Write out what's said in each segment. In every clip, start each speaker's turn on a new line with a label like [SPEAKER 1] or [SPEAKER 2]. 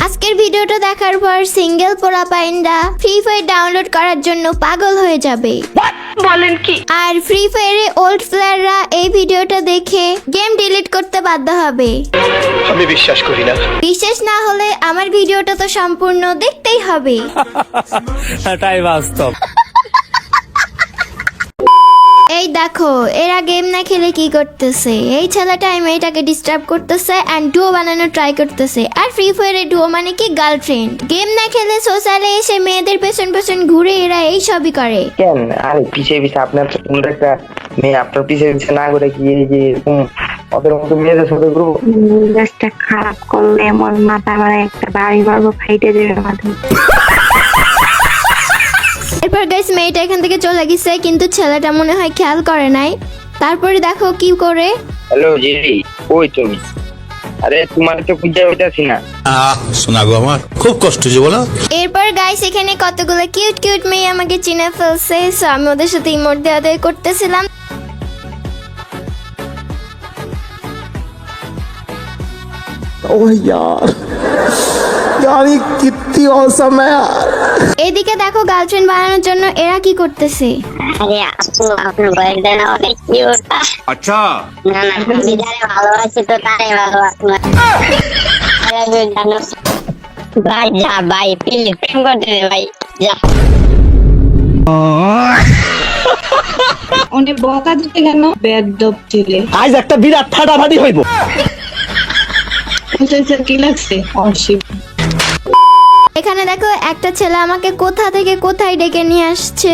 [SPEAKER 1] আজকের ভিডিওটা দেখার পর সিঙ্গেল পোলাপাইনরা ফ্রি ফায়ার ডাউনলোড করার জন্য পাগল হয়ে যাবে।
[SPEAKER 2] বলেন কি?
[SPEAKER 1] আর ফ্রি ফায়ারে ওল্ড প্লেয়াররা এই ভিডিওটা দেখে গেম ডিলিট করতে বাধ্য হবে।
[SPEAKER 3] আমি বিশ্বাস করি না।
[SPEAKER 1] বিশ্বাস না হলে আমার ভিডিওটা তো সম্পূর্ণ দেখতেই হবে।
[SPEAKER 4] এটাই বাস্তব।
[SPEAKER 1] এই দেখো এরা গেম না খেলে কি করতেছে। এই ছেলেটা এই মেয়েটাকে ডিস্টার্ব করতেছে এন্ড ডুও বানানোর ট্রাই করতেছে। আর ফ্রি ফায়ারে ডুও মানে কি গার্লফ্রেন্ড। গেম না খেলে সোশ্যালে এসে মেয়েদের পেছন পেছন ঘুরে এরা এই সবই করে।
[SPEAKER 5] কেন আরে পিছিয়ে পিছিয়ে আপনার সুন্দর একটা মেয়ে আপনার পিছিয়ে পিছিয়ে না করে কি এই যে এরকম ওদের মতো মেয়েদের সাথে গ্রুপ
[SPEAKER 2] মেজাজটা খারাপ করলে এমন মাথা মানে একটা বাড়ি মারবো, ফাইটে দেবে মাথা।
[SPEAKER 1] এরপর গাইস মেয়েটা এখান থেকে চলে গেছে, কিন্তু ছেলেটা মনে হয় খেয়াল করে নাই। তারপরে দেখো কি করে।
[SPEAKER 5] হ্যালো জিরি কই তুমি? আরে তোমার তো খুঁজে হইতাছি না।
[SPEAKER 6] শোনা গো আমার খুব কষ্ট যে বলো।
[SPEAKER 1] এরপর গাইস এখানে কতগুলো কিউট কিউট মেয়ে আমাকে চিনে ফেলছে, সো আমি ওদের সাথে ইমোট দেওয়া দেওয়া করতেছিলাম।
[SPEAKER 7] ओह यार यार ये कितनी औसम है यार।
[SPEAKER 1] এদিকে দেখো গার্লফ্রেন্ড বানানোর জন্য এরা কি করতেছে।
[SPEAKER 8] আরে আপু আপনার বয়সটা অনেক কিউট।
[SPEAKER 6] আচ্ছা
[SPEAKER 8] না না আমি যারে ভালোবাসি তো তারে ভালোবাসি না। জানো ভাই যা ভাই প্লিজ প্রেম করতে দে ভাই যা।
[SPEAKER 2] উনি বকা দিতে কেন? বেয়াদব ছিলে।
[SPEAKER 7] আজ একটা বিরাট ফাটাফাটি হইব।
[SPEAKER 2] কি লাগছে? অশিব।
[SPEAKER 1] এখানে দেখো একটা ছেলে আমাকে কোথা থেকে কোথায় ডেকে নিয়ে আসছে।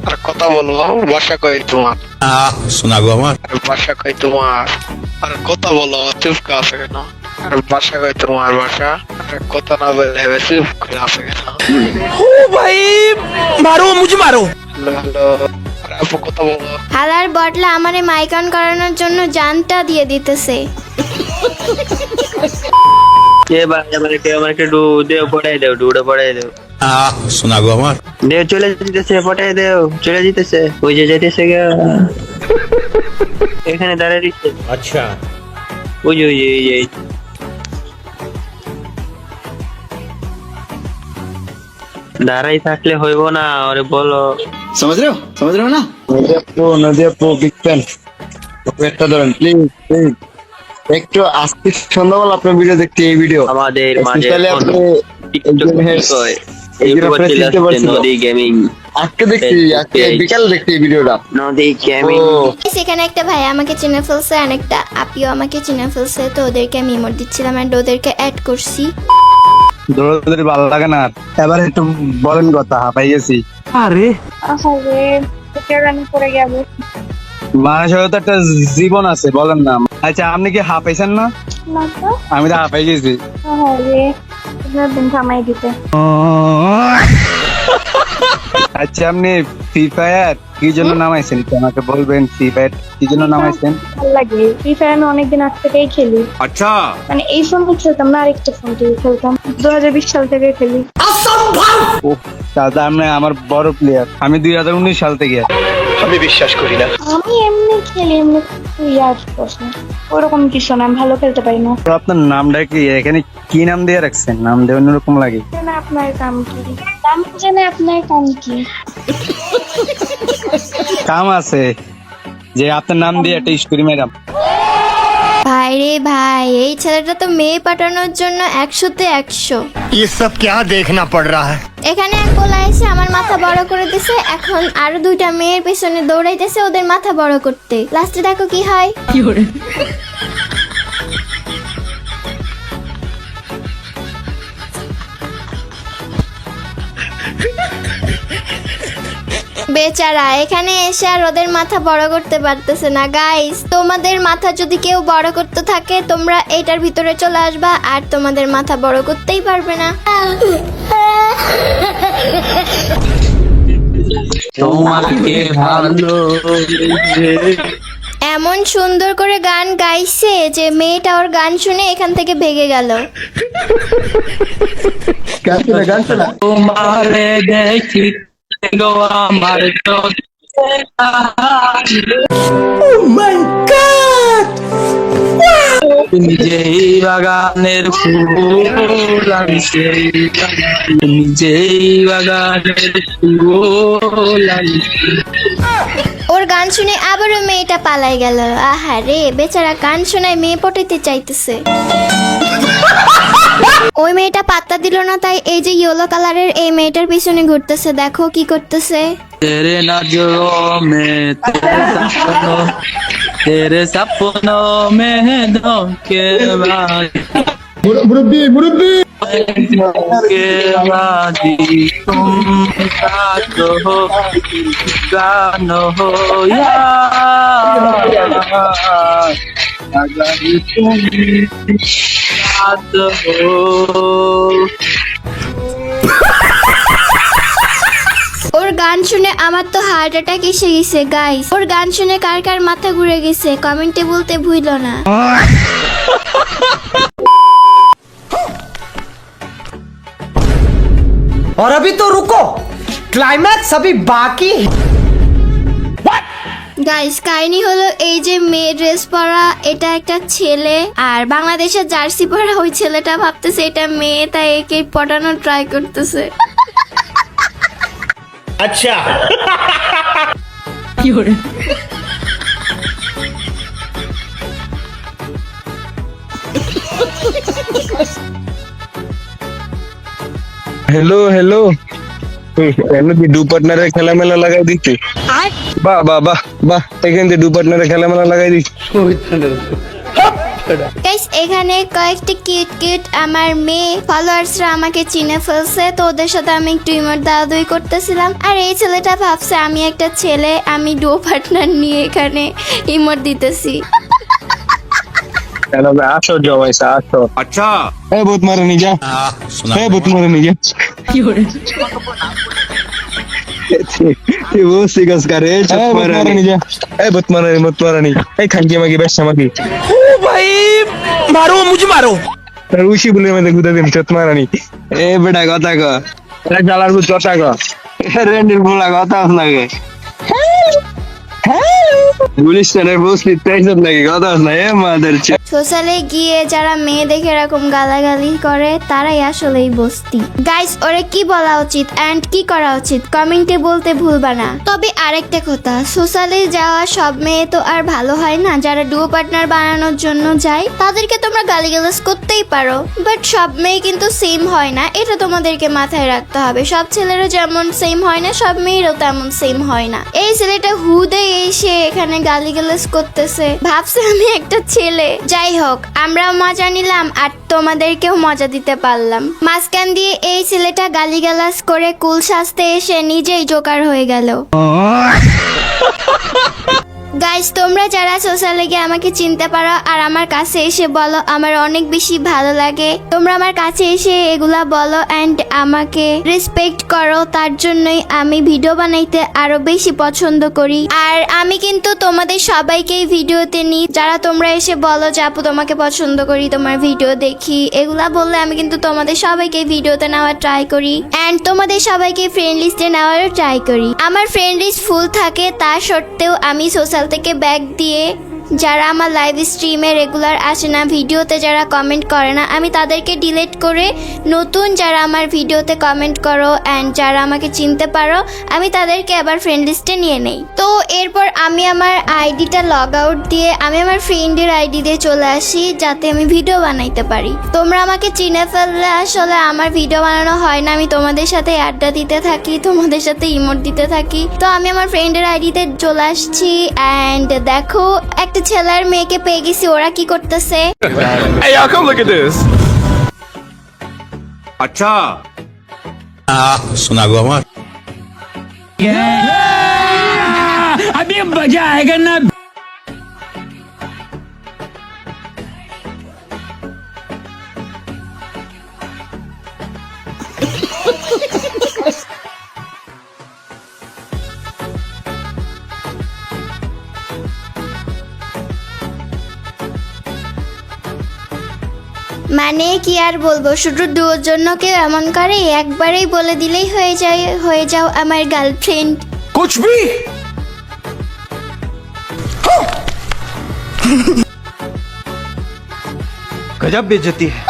[SPEAKER 3] আর কথা বলো, বাসা কই তোমার?
[SPEAKER 6] শোনা গো আমার
[SPEAKER 3] আর বাসা কই তোমার? আর কথা বলো, চুপ করে আছে কেন? আর বাসা কই তোমার বাসা? আর কথা না বললে চুপ করে আছে কেন?
[SPEAKER 7] ओ भाई मारो मुझे मारो।
[SPEAKER 3] হ্যালো হ্যালো, আর আপু কথা বলো।
[SPEAKER 1] হালার বটলা আমারে মাইক অন করানোর জন্য জানটা দিয়ে দিতেছে।
[SPEAKER 5] কে ভাই আমাকে ডু দেও পড়াই দাও, ডুটা পড়াই দাও।
[SPEAKER 6] শোনা গো আমার
[SPEAKER 5] দেও চলে যেতেছে, পড়াই দাও চলে যেতেছে। ওই যে যাইতেছে গা এখানে দাঁড়ায় দিচ্ছে।
[SPEAKER 4] আচ্ছা
[SPEAKER 5] ওই যে ওই যে এই যে দাঁড়াই থাকলে হইব না। আরে বলো
[SPEAKER 7] समझ रहे हो ना?
[SPEAKER 9] নদী আপু বিগ ফ্যান। একটা ধরেন প্লিজ প্লিজ একটু আজকে সন্ধ্যাবেলা আপনার ভিডিও দেখতে, এই ভিডিও
[SPEAKER 5] আমাদের মাঝে
[SPEAKER 9] Especially আপনি
[SPEAKER 5] টিকটক কয় ইউটিউবে চলে আসছে নদী গেমিং।
[SPEAKER 9] আজকে দেখছি, আজকে বিকাল দেখছি এই ভিডিওটা।
[SPEAKER 5] নদী গেমিং
[SPEAKER 1] সেখানে একটা ভাই আমাকে চিনে ফেলছে আর একটা আপিও আমাকে চিনে ফেলছে, তো ওদেরকে আমি ইমোট দিচ্ছিলাম এন্ড ওদেরকে অ্যাড করছি।
[SPEAKER 9] দৌড়াদৌড়ি ভালো লাগে না। এবার একটু বলেন কথা, হাঁপাই গেছি। আরে
[SPEAKER 2] আরে আমি পড়ে যাবো।
[SPEAKER 9] মানুষের তো একটা জীবন আছে, বলেন না। আচ্ছা আপনি কি হাঁপাইছেন না?
[SPEAKER 2] না তো।
[SPEAKER 9] আমি তো হাঁপাই গেছি।
[SPEAKER 2] আরে দিন থামাই দিতে।
[SPEAKER 9] আচ্ছা আপনি ফ্রি ফায়ার কি জন্য নামাইছেন, একটু আমাকে বলবেন। ফ্রি ফায়ার কি জন্য নামাইছেন?
[SPEAKER 2] ভালো লাগে। ফ্রি ফায়ার আমি অনেকদিন আজ থেকেই খেলি।
[SPEAKER 6] আচ্ছা
[SPEAKER 2] মানে এই ফোন থেকে খেলতাম না, আরেকটা ফোন থেকে খেলতাম। 2020 সাল থেকে খেলি।
[SPEAKER 9] ওহ, তাহলে আপনি আমার বড় প্লেয়ার। আমি 2019 সাল থেকে।
[SPEAKER 3] আমি বিশ্বাস করি না।
[SPEAKER 2] আমি এমনি খেলি, এমনি ইয়ার প্রশ্ন ওরকম কিছু না। আমি ভালো খেলতে পারি না।
[SPEAKER 9] তো আপনার নামটা কি এখানে কি নাম দিয়ে রাখছেন? নাম দিয়ে অন্যরকম লাগে।
[SPEAKER 2] জানে আপনার কাম কি? নাম জানে আপনার কাম কি?
[SPEAKER 9] কাম আছে যে আপনার নাম দিয়ে একটা স্টোরি ম্যাডাম।
[SPEAKER 1] ভাই রে ভাই, এই ছেলেটা তো মেয়ে পাঠানোর জন্য 100-তে 100।
[SPEAKER 6] ये सब क्या देखना पड़ रहा है?
[SPEAKER 1] এখানে এক পোলা এসে আমার মাথা বড় করে দিছে, এখন আরো দুইটা মেয়ের পেছনে দৌড়াইতেছে ওদের মাথা বড় করতে। লাস্টে দেখো কি হয়। বেচারা এখানে এসে আর ওদের মাথা বড় করতে পারতেছে না। গাইস তোমাদের মাথা যদি কেউ বড় করতে থাকে তোমরা এইটার ভিতরে চলে আসবা, আর তোমাদের মাথা বড় করতেই পারবে না।
[SPEAKER 5] তোমাকে ভালো
[SPEAKER 1] এমন সুন্দর করে গান গাইছে যে মেয়েটা ওর গান শুনে এখান থেকে ভেগে গেল।
[SPEAKER 9] গান শোনা
[SPEAKER 5] তোমারে দেখি গো আমার
[SPEAKER 7] নিজেই বাগানের ফুল আমি সেই নিজেই বাগানের ফুল আমি
[SPEAKER 1] ওর গান শুনে আবারও মেয়েটা পালাই গেল। আহারে বেচারা, গান শোনায় মেয়ে পটাইতে চাইতেছে। ওই মেয়েটা পাত্তা দিল না, তাই এই যে ইয়েলো কালারের এই মেয়েটার পিছনে ঘুরতেছে। দেখো কি করতেছে।
[SPEAKER 7] तेरे नजरों में तेरे सपनों में धोखेबाज धोखेबाजी तुम साथ हो गानो हो यार अगर तुम साथ हो।
[SPEAKER 1] ওর গান শুনে আমার তো হার্ট অ্যাটাক এসে গেছে গাইস। ওর গান শুনে কার কার মাথা ঘুরে গেছে কমেন্টে বলতে ভুলো না।
[SPEAKER 10] और अभी तो रुको, क्लाइमैक्स अभी बाकी है।
[SPEAKER 1] গাইস কাহিনী হলো এই যে মেয়ে ড্রেস পরা এটা একটা ছেলে, আর বাংলাদেশের জার্সি পরা ওই ছেলেটা ভাবতেছে এটা মেয়ে, তাই একে পটানোর ট্রাই করতেছে।
[SPEAKER 6] अच्छा
[SPEAKER 9] হ্যালো হ্যালো এখানে কি ডু পার্টনারের খেলা মেলা লাগাই দিচ্ছে বাহ বাহ বাহ বাহ এখান থেকে ডু পার্টনারের খেলা মেলা লাগাই দিচ্ছে
[SPEAKER 1] গাইস এখানে কয়েকটি কিউট কিউট আমার মেয়ে ফলোয়ার্সরা আমাকে চিনে ফেলছে, তো ওদের সাথে আমি একটু ইমোট দাওয়াদুই করতেছিলাম। আর এই ছেলেটা ভাবছে আমি একটা ছেলে, আমি ডুও পার্টনার নিয়ে এখানে ইমোট দিতেছি।
[SPEAKER 9] কেন ভাই, আসো জমাইছে আসো।
[SPEAKER 6] अच्छा
[SPEAKER 9] এ ভূত মারে নি যা,
[SPEAKER 6] सुना
[SPEAKER 9] এ ভূত মারে নি যা এ ও সিগাস করে চুপ মারে নি যা, এ ভূত মারে নি এই খানকি মাগি বেশা মাগি
[SPEAKER 7] ओ भाई मारो मुझे मारो।
[SPEAKER 9] রুশি বলে মধ্যে গুদা দিম চুপ মারে নি। এ বেটা কথা কো, এ জালার ভূত কথা কো, এ রেন্ডির বলা কথা লাগে গুলিস্তানের বসলি টেনশন নাকি কথা না এ মাদার
[SPEAKER 1] সোশ্যালে গিয়ে যারা মেয়ে দেখে এরকম গালাগালি করে তারাই আসলেই বস্তি। গাইস ওরে কি বলা উচিত এন্ড কি করা উচিত কমেন্টে বলতে ভুলবা না। তবে আরেকটা কথা, সোশ্যালে যাওয়া সব মেয়ে তো আর ভালো হয় না। যারা ডুও পার্টনার বানানোর জন্য যায় তাদেরকে তোমরা গালিগালাজ করতেই পারো, বাট সব মেয়ে কিন্তু সেম হয় না, এটা তোমাদেরকে মাথায় রাখতে হবে। সব ছেলেরা যেমন সেম হয় না, সব মেয়েরাও তেমন সেম হয় না। এই ছেলেটা হুদে এসে এখানে গালিগালাজ করতেছে, ভাবছে আমি একটা ছেলে। যাই হোক, আমরাও মজা নিলাম আর তোমাদেরকেও মজা দিতে পারলাম। মাঝখান দিয়ে এই ছেলেটা গালিগালাজ করে কুল সাজতে এসে নিজেই জোকার হয়ে গেল। গাইস তোমরা যারা সোশ্যালে গিয়ে আমাকে চিনতে পারো আর আমার কাছে এসে বলো, আমার অনেক বেশি ভালো লাগে। তোমরা আমার কাছে এসে এগুলা বলো এন্ড আমাকে রেসপেক্ট করো, তার জন্যই আমি ভিডিও বানাইতে আরো বেশি পছন্দ করি। আর আমি কিন্তু তোমাদের সবাইকে ভিডিওতে নিই, যারা তোমরা এসে বলো যে আপু তোমাকে পছন্দ করি, তোমার ভিডিও দেখি, এগুলা বললে আমি কিন্তু তোমাদের সবাইকে ভিডিওতে নেওয়ার ট্রাই করি এন্ড তোমাদের সবাইকে ফ্রেন্ড লিস্টে নেওয়ারও ট্রাই করি। আমার ফ্রেন্ড লিস্ট ফুল থাকে, তা সত্ত্বেও আমি সোশ্যাল থেকে ব্যাগ দিয়ে যারা আমার লাইভ স্ট্রিমে রেগুলার আসে না, ভিডিওতে যারা কমেন্ট করে না, আমি তাদেরকে ডিলিট করে নতুন যারা আমার ভিডিওতে কমেন্ট করো অ্যান্ড যারা আমাকে চিনতে পারো আমি তাদেরকে আবার ফ্রেন্ড লিস্টে নিয়ে নেই। তো এরপর আমি আমার আইডিটা লগ আউট দিয়ে আমি আমার ফ্রেন্ডের আইডি দিয়ে চলে আসি, যাতে আমি ভিডিও বানাইতে পারি। তোমরা আমাকে চিনে ফেললে আসলে আমার ভিডিও বানানো হয় না, আমি তোমাদের সাথে আড্ডা দিতে থাকি, তোমাদের সাথে ইমোট দিতে থাকি। তো আমি আমার ফ্রেন্ডের আইডিতে চলে আসছি অ্যান্ড দেখো একটা ছেলের মেয়েকে পেয়ে গেছি, ওরা কি করতেছে।
[SPEAKER 7] Hey y'all, come look at this.
[SPEAKER 6] अच्छा सुना गो हमार
[SPEAKER 4] अभी मजा आएगा ना।
[SPEAKER 1] মানে কি আর বলবো, শুধু দুয়োর জন্য কেউ এমন করে, একবারেই বলে দিলেই হয়ে যাও আমার গার্লফ্রেন্ড।
[SPEAKER 7] कुछ भी गजब बेइज्जती है।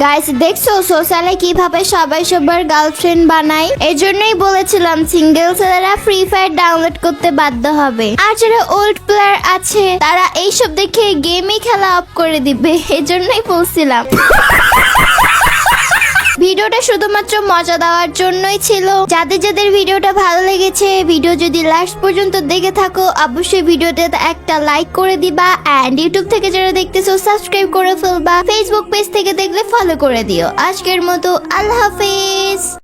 [SPEAKER 1] গাইস দেখছো সোশ্যালে কিভাবে সবাই সবার গার্লফ্রেন্ড বানায়? এই জন্যই বলেছিলাম সিঙ্গেল ছেলেরা ফ্রি ফায়ার ডাউনলোড করতে বাধ্য হবে, আর যারা ওল্ড প্লেয়ার আছে তারা এইসব দেখে গেমই খেলা অফ করে দিবে। এই জন্যই বলছিলাম। ভিডিওটা শুধুমাত্র মজা দেওয়ার জন্যই ছিল। যাদের যাদের ভিডিওটা ভালো লেগেছে, ভিডিও যদি লাস্ট পর্যন্ত দেখে থাকো অবশ্যই ভিডিওটাতে একটা লাইক করে দিবা, এন্ড ইউটিউব থেকে যারা দেখতেছো সাবস্ক্রাইব করে ফেলবা, ফেসবুক পেজ থেকে দেখলে ফলো করে দিও। আজকের মতো আল্লাহ হাফেজ।